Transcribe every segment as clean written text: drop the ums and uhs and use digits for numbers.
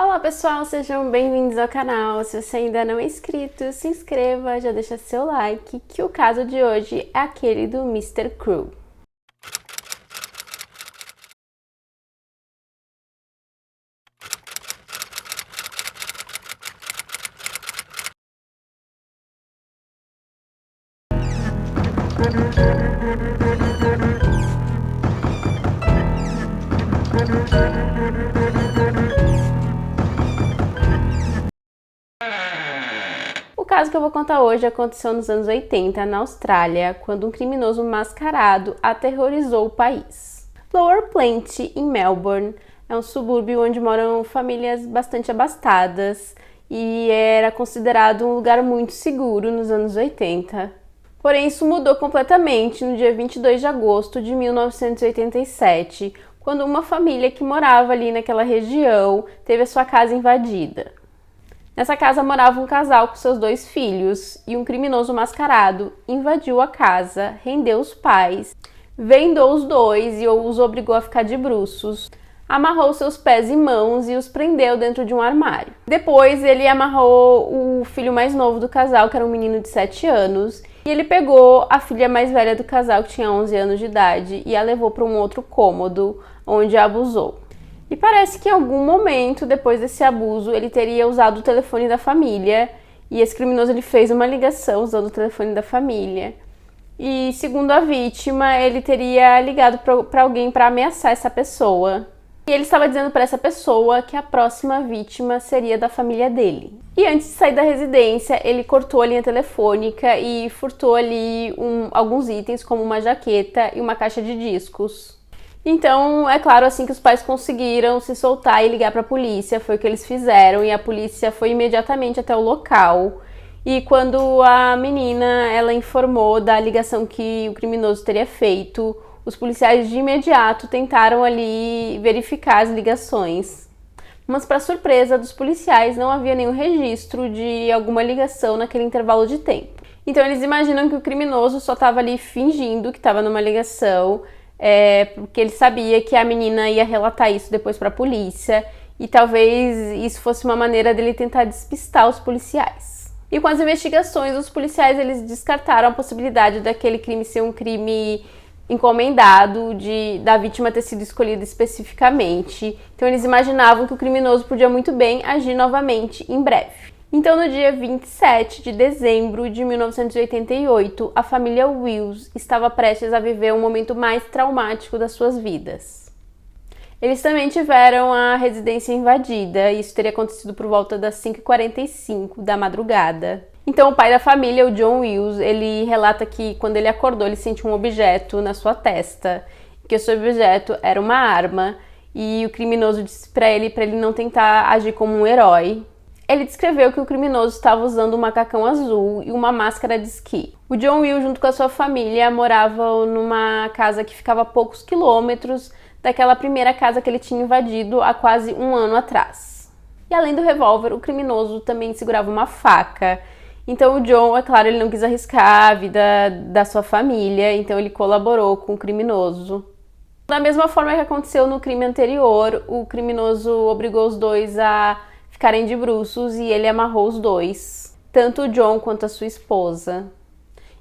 Olá pessoal, sejam bem-vindos ao canal. Se você ainda não é inscrito, se inscreva, já deixa seu like, que o caso de hoje é aquele do Mr. Crew. O caso que eu vou contar hoje aconteceu nos anos 80, na Austrália, quando um criminoso mascarado aterrorizou o país. Lower Plant, em Melbourne, é um subúrbio onde moram famílias bastante abastadas e era considerado um lugar muito seguro nos anos 80. Porém, isso mudou completamente no dia 22 de agosto de 1987, quando uma família que morava ali naquela região teve a sua casa invadida. Nessa casa morava um casal com seus 2 filhos e um criminoso mascarado invadiu a casa, rendeu os pais, vendou os 2 e os obrigou a ficar de bruços, amarrou seus pés e mãos e os prendeu dentro de um armário. Depois ele amarrou o filho mais novo do casal, que era um menino de 7 anos, e ele pegou a filha mais velha do casal, que tinha 11 anos de idade, e a levou para um outro cômodo, onde a abusou. E parece que em algum momento, depois desse abuso, ele teria usado o telefone da família, e esse criminoso ele fez uma ligação usando o telefone da família. E segundo a vítima, ele teria ligado para alguém para ameaçar essa pessoa. E ele estava dizendo para essa pessoa que a próxima vítima seria da família dele. E antes de sair da residência, ele cortou a linha telefônica e furtou ali alguns itens, como uma jaqueta e uma caixa de discos. Então, é claro, assim que os pais conseguiram se soltar e ligar para a polícia, foi o que eles fizeram, e a polícia foi imediatamente até o local. E quando a menina, ela informou da ligação que o criminoso teria feito, os policiais de imediato tentaram ali verificar as ligações. Mas, para surpresa dos policiais, não havia nenhum registro de alguma ligação naquele intervalo de tempo. Então, eles imaginam que o criminoso só estava ali fingindo que estava numa ligação, porque ele sabia que a menina ia relatar isso depois para a polícia e talvez isso fosse uma maneira dele tentar despistar os policiais. E com as investigações, os policiais eles descartaram a possibilidade daquele crime ser um crime encomendado, da vítima ter sido escolhida especificamente. Então eles imaginavam que o criminoso podia muito bem agir novamente em breve. Então, no dia 27 de dezembro de 1988, a família Wills estava prestes a viver um momento mais traumático das suas vidas. Eles também tiveram a residência invadida, e isso teria acontecido por volta das 5h45 da madrugada. Então, o pai da família, o John Wills, ele relata que quando ele acordou, ele sentiu um objeto na sua testa, que esse objeto era uma arma, e o criminoso disse para ele não tentar agir como um herói. Ele descreveu que o criminoso estava usando um macacão azul e uma máscara de esqui. O John Will, junto com a sua família, moravam numa casa que ficava a poucos quilômetros daquela primeira casa que ele tinha invadido há quase um ano atrás. E além do revólver, o criminoso também segurava uma faca. Então o John, é claro, ele não quis arriscar a vida da sua família, então ele colaborou com o criminoso. Da mesma forma que aconteceu no crime anterior, o criminoso obrigou os 2 a ficarem de bruços e ele amarrou os 2, tanto o John quanto a sua esposa.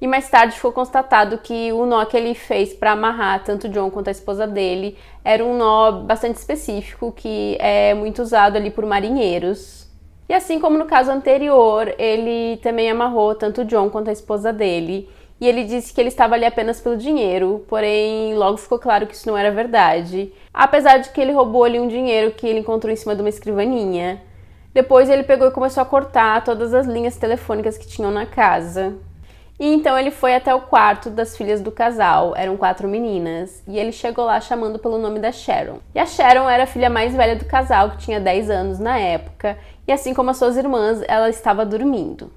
E mais tarde ficou constatado que o nó que ele fez para amarrar tanto o John quanto a esposa dele era um nó bastante específico que é muito usado ali por marinheiros. E assim como no caso anterior, ele também amarrou tanto o John quanto a esposa dele. E ele disse que ele estava ali apenas pelo dinheiro, porém logo ficou claro que isso não era verdade, apesar de que ele roubou ali um dinheiro que ele encontrou em cima de uma escrivaninha. Depois ele pegou e começou a cortar todas as linhas telefônicas que tinham na casa. E então ele foi até o quarto das filhas do casal, eram 4 meninas, e ele chegou lá chamando pelo nome da Sharon. E a Sharon era a filha mais velha do casal, que tinha 10 anos na época, e assim como as suas irmãs, ela estava dormindo.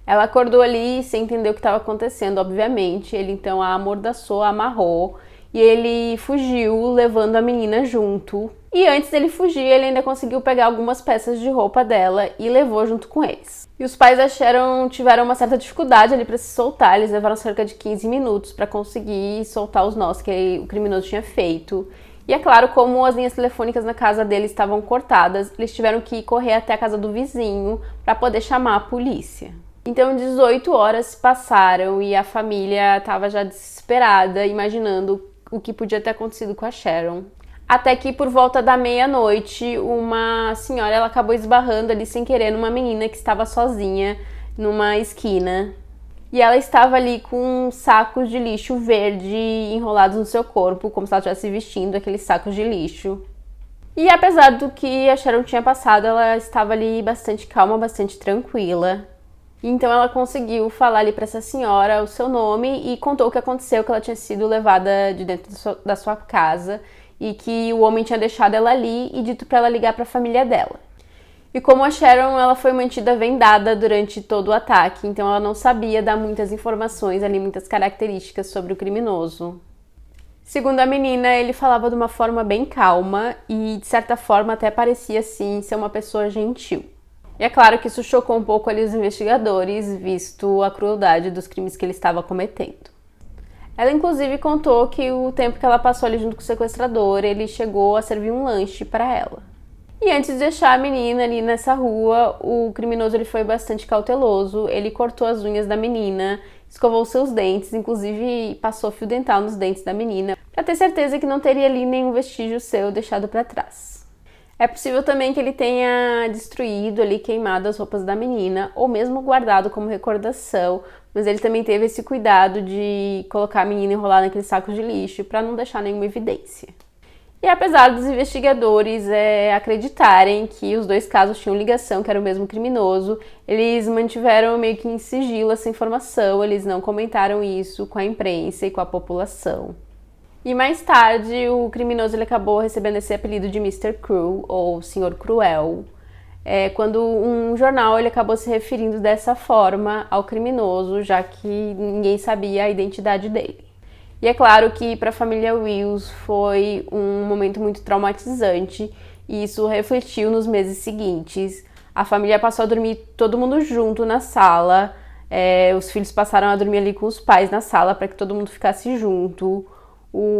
Ela acordou ali sem entender o que estava acontecendo, obviamente. Ele então a amordaçou, a amarrou e ele fugiu, levando a menina junto. E antes dele fugir, ele ainda conseguiu pegar algumas peças de roupa dela e levou junto com eles. E os pais da Sharon tiveram uma certa dificuldade ali para se soltar. Eles levaram cerca de 15 minutos para conseguir soltar os nós que o criminoso tinha feito. E é claro, como as linhas telefônicas na casa dele estavam cortadas, eles tiveram que correr até a casa do vizinho para poder chamar a polícia. Então 18 horas se passaram e a família estava já desesperada, imaginando o que podia ter acontecido com a Sharon. Até que por volta da meia-noite, uma senhora ela acabou esbarrando ali sem querer numa menina que estava sozinha numa esquina. E ela estava ali com sacos de lixo verde enrolados no seu corpo, como se ela estivesse vestindo aqueles sacos de lixo. E apesar do que a Sharon tinha passado, ela estava ali bastante calma, bastante tranquila. Então ela conseguiu falar ali para essa senhora o seu nome e contou o que aconteceu, que ela tinha sido levada de dentro da sua casa e que o homem tinha deixado ela ali e dito para ela ligar para a família dela. E como a Sharon ela foi mantida vendada durante todo o ataque, então ela não sabia dar muitas informações ali, muitas características sobre o criminoso. Segundo a menina, ele falava de uma forma bem calma e de certa forma até parecia assim ser uma pessoa gentil. E é claro que isso chocou um pouco ali os investigadores, visto a crueldade dos crimes que ele estava cometendo. Ela inclusive contou que o tempo que ela passou ali junto com o sequestrador, ele chegou a servir um lanche para ela. E antes de deixar a menina ali nessa rua, o criminoso ele foi bastante cauteloso, ele cortou as unhas da menina, escovou seus dentes, inclusive passou fio dental nos dentes da menina, para ter certeza que não teria ali nenhum vestígio seu deixado para trás. É possível também que ele tenha destruído ali, queimado as roupas da menina, ou mesmo guardado como recordação, mas ele também teve esse cuidado de colocar a menina enrolada naqueles sacos de lixo para não deixar nenhuma evidência. E apesar dos investigadores acreditarem que os dois casos tinham ligação, que era o mesmo criminoso, eles mantiveram meio que em sigilo essa informação, eles não comentaram isso com a imprensa e com a população. E mais tarde, o criminoso ele acabou recebendo esse apelido de Mr. Cruel, ou Senhor Cruel, quando um jornal ele acabou se referindo dessa forma ao criminoso, já que ninguém sabia a identidade dele. E é claro que para a família Wills foi um momento muito traumatizante e isso refletiu nos meses seguintes. A família passou a dormir todo mundo junto na sala, os filhos passaram a dormir ali com os pais na sala para que todo mundo ficasse junto.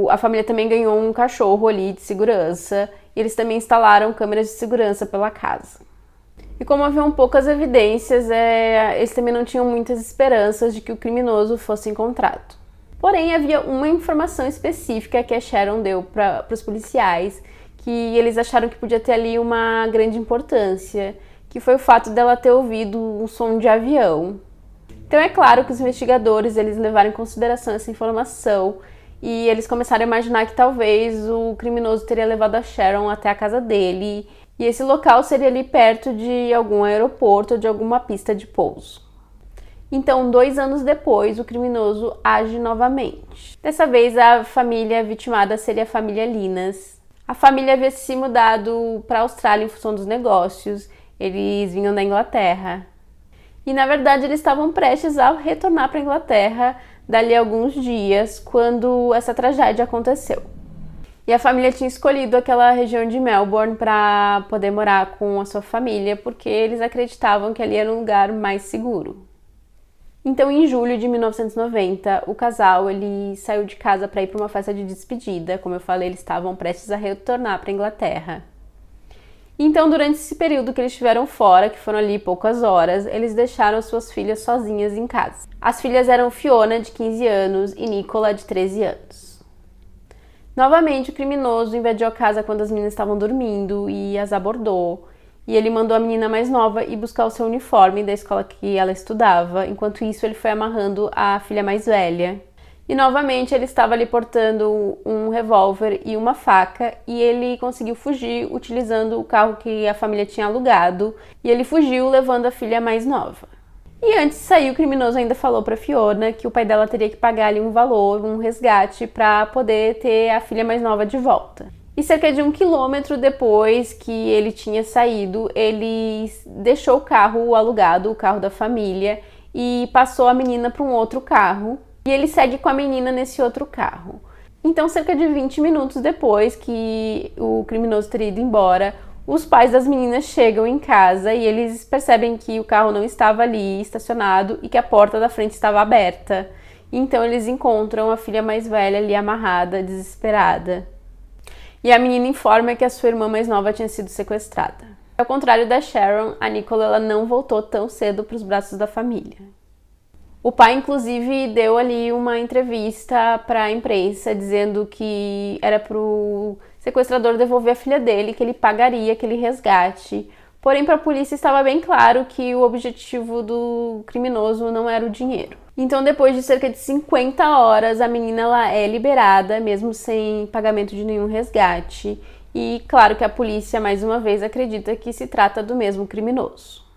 A família também ganhou um cachorro ali de segurança e eles também instalaram câmeras de segurança pela casa. E como haviam poucas evidências, eles também não tinham muitas esperanças de que o criminoso fosse encontrado. Porém, havia uma informação específica que a Sharon deu para os policiais, que eles acharam que podia ter ali uma grande importância, que foi o fato dela ter ouvido um som de avião. Então é claro que os investigadores eles levaram em consideração essa informação e eles começaram a imaginar que talvez o criminoso teria levado a Sharon até a casa dele e esse local seria ali perto de algum aeroporto ou de alguma pista de pouso. Então, 2 anos depois, o criminoso age novamente. Dessa vez, a família vitimada seria a família Linas. A família havia se mudado para a Austrália em função dos negócios. Eles vinham da Inglaterra. E, na verdade, eles estavam prestes a retornar para a Inglaterra dali a alguns dias, quando essa tragédia aconteceu. E a família tinha escolhido aquela região de Melbourne para poder morar com a sua família, porque eles acreditavam que ali era um lugar mais seguro. Então, em julho de 1990, o casal ele saiu de casa para ir para uma festa de despedida. Como eu falei, eles estavam prestes a retornar para a Inglaterra. Então, durante esse período que eles estiveram fora, que foram ali poucas horas, eles deixaram suas filhas sozinhas em casa. As filhas eram Fiona, de 15 anos, e Nicola, de 13 anos. Novamente, o criminoso invadiu a casa quando as meninas estavam dormindo e as abordou. E ele mandou a menina mais nova ir buscar o seu uniforme da escola que ela estudava. Enquanto isso, ele foi amarrando a filha mais velha. E novamente, ele estava ali portando um revólver e uma faca. E ele conseguiu fugir utilizando o carro que a família tinha alugado. E ele fugiu levando a filha mais nova. E antes de sair, o criminoso ainda falou para Fiona que o pai dela teria que pagar ali um valor, um resgate, para poder ter a filha mais nova de volta. E cerca de 1 quilômetro depois que ele tinha saído, ele deixou o carro alugado, o carro da família, e passou a menina para um outro carro. E ele segue com a menina nesse outro carro. Então, cerca de 20 minutos depois que o criminoso teria ido embora, os pais das meninas chegam em casa e eles percebem que o carro não estava ali estacionado e que a porta da frente estava aberta. Então, eles encontram a filha mais velha ali amarrada, desesperada. e a menina informa que a sua irmã mais nova tinha sido sequestrada. Ao contrário da Sharon, a Nicole ela não voltou tão cedo para os braços da família. O pai, inclusive, deu ali uma entrevista para a imprensa dizendo que era para o sequestrador devolver a filha dele, que ele pagaria aquele resgate. Porém, para a polícia estava bem claro que o objetivo do criminoso não era o dinheiro. Então, depois de cerca de 50 horas, a menina ela é liberada, mesmo sem pagamento de nenhum resgate. E claro que a polícia, mais uma vez, acredita que se trata do mesmo criminoso.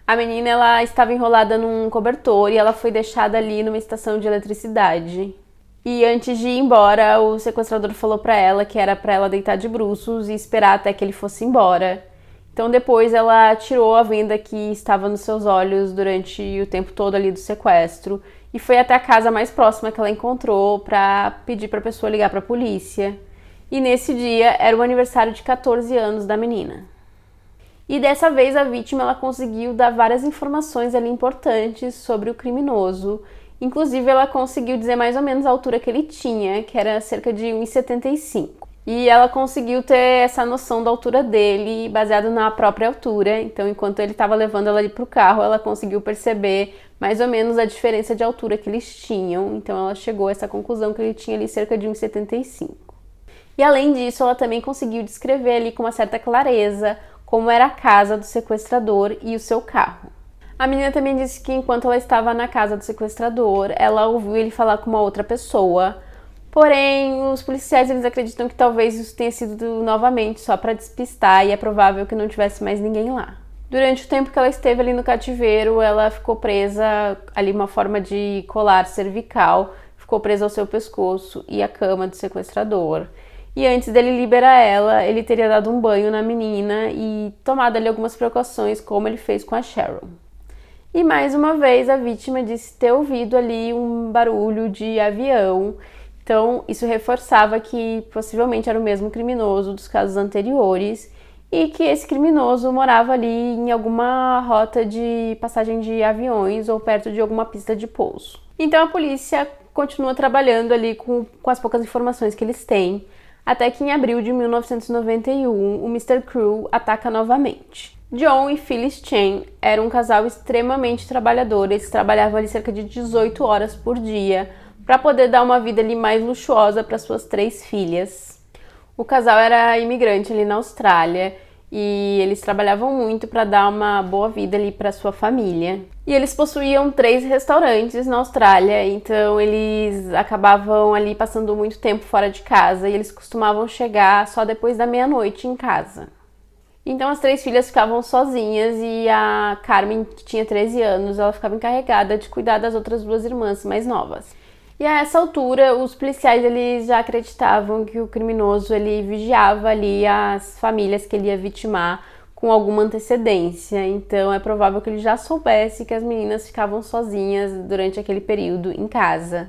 A menina ela estava enrolada num cobertor e ela foi deixada ali numa estação de eletricidade. E antes de ir embora, o sequestrador falou para ela que era para ela deitar de bruços e esperar até que ele fosse embora. Então depois ela tirou a venda que estava nos seus olhos durante o tempo todo ali do sequestro e foi até a casa mais próxima que ela encontrou para pedir para a pessoa ligar para a polícia. E nesse dia era o aniversário de 14 anos da menina. E dessa vez a vítima ela conseguiu dar várias informações ali importantes sobre o criminoso. Inclusive ela conseguiu dizer mais ou menos a altura que ele tinha, que era cerca de 1,75. E ela conseguiu ter essa noção da altura dele, baseado na própria altura. Então, enquanto ele estava levando ela ali para o carro, ela conseguiu perceber mais ou menos a diferença de altura que eles tinham. Então, ela chegou a essa conclusão que ele tinha ali cerca de 1,75. E, além disso, ela também conseguiu descrever ali com uma certa clareza como era a casa do sequestrador e o seu carro. A menina também disse que, enquanto ela estava na casa do sequestrador, ela ouviu ele falar com uma outra pessoa. Porém, os policiais eles acreditam que talvez isso tenha sido novamente só para despistar e é provável que não tivesse mais ninguém lá. Durante o tempo que ela esteve ali no cativeiro, ela ficou presa ali uma forma de colar cervical, ficou presa ao seu pescoço e à cama do sequestrador. E antes dele liberar ela, ele teria dado um banho na menina e tomado ali algumas precauções, como ele fez com a Sharon. E mais uma vez, a vítima disse ter ouvido ali um barulho de avião. Então, isso reforçava que possivelmente era o mesmo criminoso dos casos anteriores e que esse criminoso morava ali em alguma rota de passagem de aviões ou perto de alguma pista de pouso. Então, a polícia continua trabalhando ali com as poucas informações que eles têm, até que em abril de 1991, o Mr. Crew ataca novamente. John e Phyllis Chen eram um casal extremamente trabalhador, eles trabalhavam ali cerca de 18 horas por dia, para poder dar uma vida ali mais luxuosa para suas 3 filhas. O casal era imigrante ali na Austrália e eles trabalhavam muito para dar uma boa vida ali para sua família. E eles possuíam 3 restaurantes na Austrália, então eles acabavam ali passando muito tempo fora de casa e eles costumavam chegar só depois da meia-noite em casa. Então as 3 filhas ficavam sozinhas e a Carmen, que tinha 13 anos, ela ficava encarregada de cuidar das outras 2 irmãs mais novas. E a essa altura, os policiais eles já acreditavam que o criminoso ele vigiava ali as famílias que ele ia vitimar com alguma antecedência. Então é provável que ele já soubesse que as meninas ficavam sozinhas durante aquele período em casa.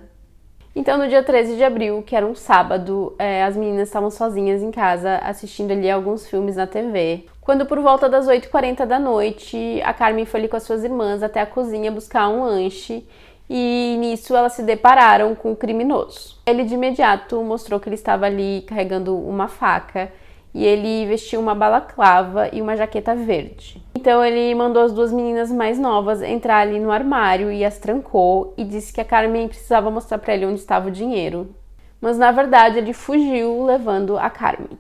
Então no dia 13 de abril, que era um sábado, as meninas estavam sozinhas em casa assistindo ali alguns filmes na TV. Quando por volta das 8h40 da noite, a Carmen foi ali com as suas irmãs até a cozinha buscar um lanche. E nisso elas se depararam com o criminoso. Ele de imediato mostrou que ele estava ali carregando uma faca e ele vestiu uma balaclava e uma jaqueta verde. Então ele mandou as 2 meninas mais novas entrar ali no armário e as trancou e disse que a Carmen precisava mostrar para ele onde estava o dinheiro. Mas na verdade ele fugiu levando a Carmen.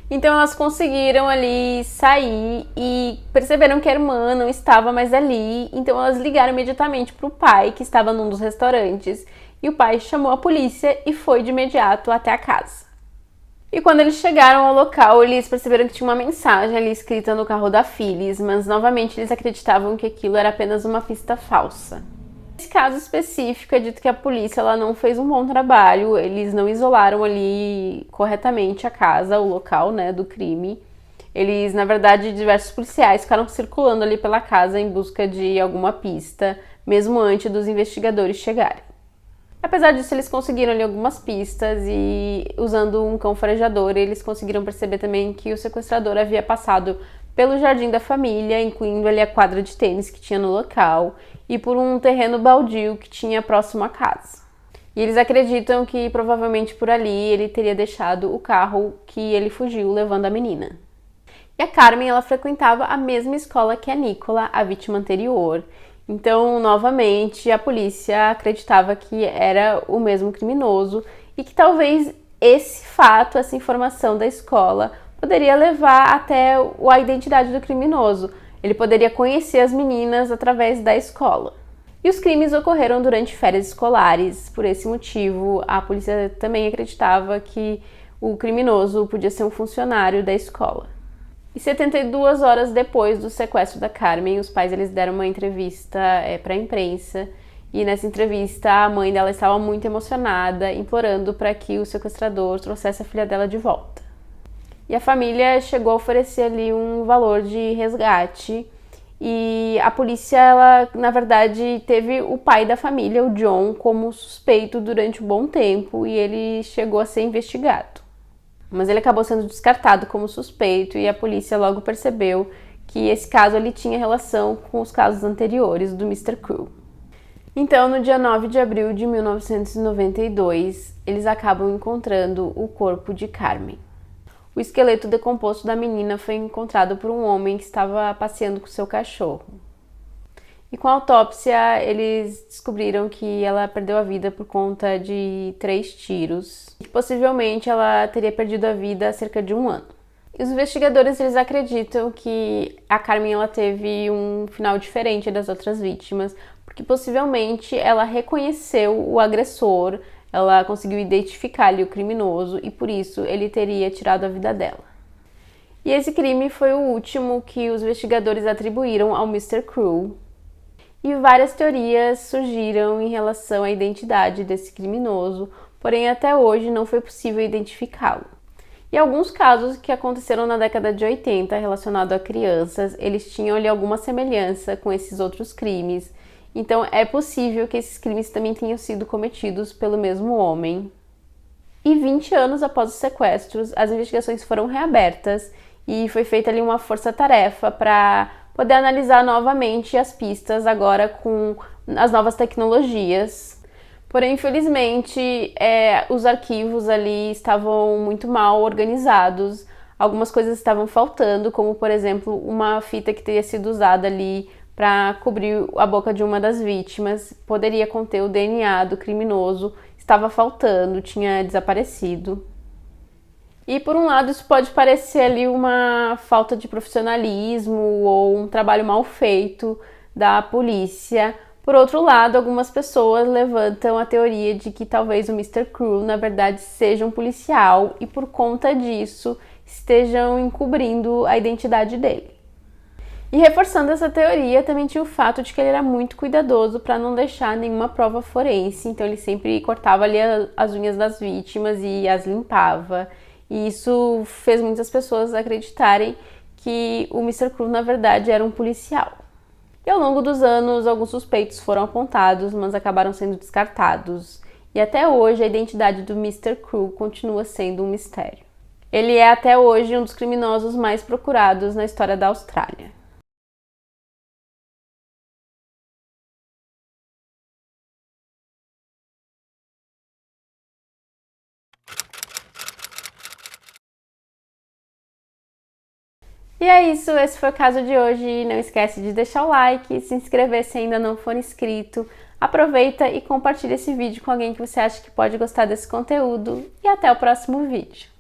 Então elas conseguiram ali sair e perceberam que a irmã não estava mais ali, então elas ligaram imediatamente para o pai, que estava num dos restaurantes, e o pai chamou a polícia e foi de imediato até a casa. E quando eles chegaram ao local, eles perceberam que tinha uma mensagem ali escrita no carro da Phyllis, mas novamente eles acreditavam que aquilo era apenas uma pista falsa. Nesse caso específico, é dito que a polícia ela não fez um bom trabalho, eles não isolaram ali corretamente a casa, o local, né, do crime. Eles, na verdade, diversos policiais ficaram circulando ali pela casa em busca de alguma pista, mesmo antes dos investigadores chegarem. Apesar disso, eles conseguiram ali algumas pistas e, usando um cão farejador, eles conseguiram perceber também que o sequestrador havia passado pelo jardim da família, incluindo ali a quadra de tênis que tinha no local, e por um terreno baldio que tinha próximo à casa. E eles acreditam que provavelmente por ali ele teria deixado o carro que ele fugiu levando a menina. E a Carmen, ela frequentava a mesma escola que a Nicola, a vítima anterior. Então, novamente, a polícia acreditava que era o mesmo criminoso e que talvez esse fato, essa informação da escola, poderia levar até a identidade do criminoso. Ele poderia conhecer as meninas através da escola. E os crimes ocorreram durante férias escolares. Por esse motivo, a polícia também acreditava que o criminoso podia ser um funcionário da escola. E 72 horas depois do sequestro da Carmen, os pais eles deram uma entrevista para a imprensa. E nessa entrevista, a mãe dela estava muito emocionada, implorando para que o sequestrador trouxesse a filha dela de volta. E a família chegou a oferecer ali um valor de resgate. E a polícia, ela, na verdade, teve o pai da família, o John, como suspeito durante um bom tempo e ele chegou a ser investigado. Mas ele acabou sendo descartado como suspeito e a polícia logo percebeu que esse caso ele tinha relação com os casos anteriores do Mr. Crew. Então, no dia 9 de abril de 1992, eles acabam encontrando o corpo de Carmen. O esqueleto decomposto da menina foi encontrado por um homem que estava passeando com seu cachorro. E com a autópsia, eles descobriram que ela perdeu a vida por conta de 3 tiros. E possivelmente ela teria perdido a vida há cerca de 1 ano. E os investigadores eles acreditam que a Carmen ela teve um final diferente das outras vítimas, porque possivelmente ela reconheceu o agressor, ela conseguiu identificar ali o criminoso e por isso ele teria tirado a vida dela. E esse crime foi o último que os investigadores atribuíram ao Mr. Crew. E várias teorias surgiram em relação à identidade desse criminoso, porém até hoje não foi possível identificá-lo. E alguns casos que aconteceram na década de 80 relacionados a crianças, eles tinham ali alguma semelhança com esses outros crimes. Então é possível que esses crimes também tenham sido cometidos pelo mesmo homem. E 20 anos após os sequestros, as investigações foram reabertas e foi feita ali uma força-tarefa para poder analisar novamente as pistas agora com as novas tecnologias. Porém, infelizmente, os arquivos ali estavam muito mal organizados, algumas coisas estavam faltando, como por exemplo uma fita que teria sido usada ali para cobrir a boca de uma das vítimas, poderia conter o DNA do criminoso, estava faltando, tinha desaparecido. E por um lado isso pode parecer ali uma falta de profissionalismo ou um trabalho mal feito da polícia. Por outro lado, algumas pessoas levantam a teoria de que talvez o Mr. Crew na verdade seja um policial e por conta disso estejam encobrindo a identidade dele. E reforçando essa teoria, também tinha o fato de que ele era muito cuidadoso para não deixar nenhuma prova forense, então ele sempre cortava ali as unhas das vítimas e as limpava. E isso fez muitas pessoas acreditarem que o Mr. Crew, na verdade, era um policial. E ao longo dos anos, alguns suspeitos foram apontados, mas acabaram sendo descartados. E até hoje, a identidade do Mr. Crew continua sendo um mistério. Ele é até hoje um dos criminosos mais procurados na história da Austrália. E é isso, esse foi o caso de hoje. Não esquece de deixar o like, se inscrever se ainda não for inscrito. Aproveita e compartilha esse vídeo com alguém que você acha que pode gostar desse conteúdo. E até o próximo vídeo.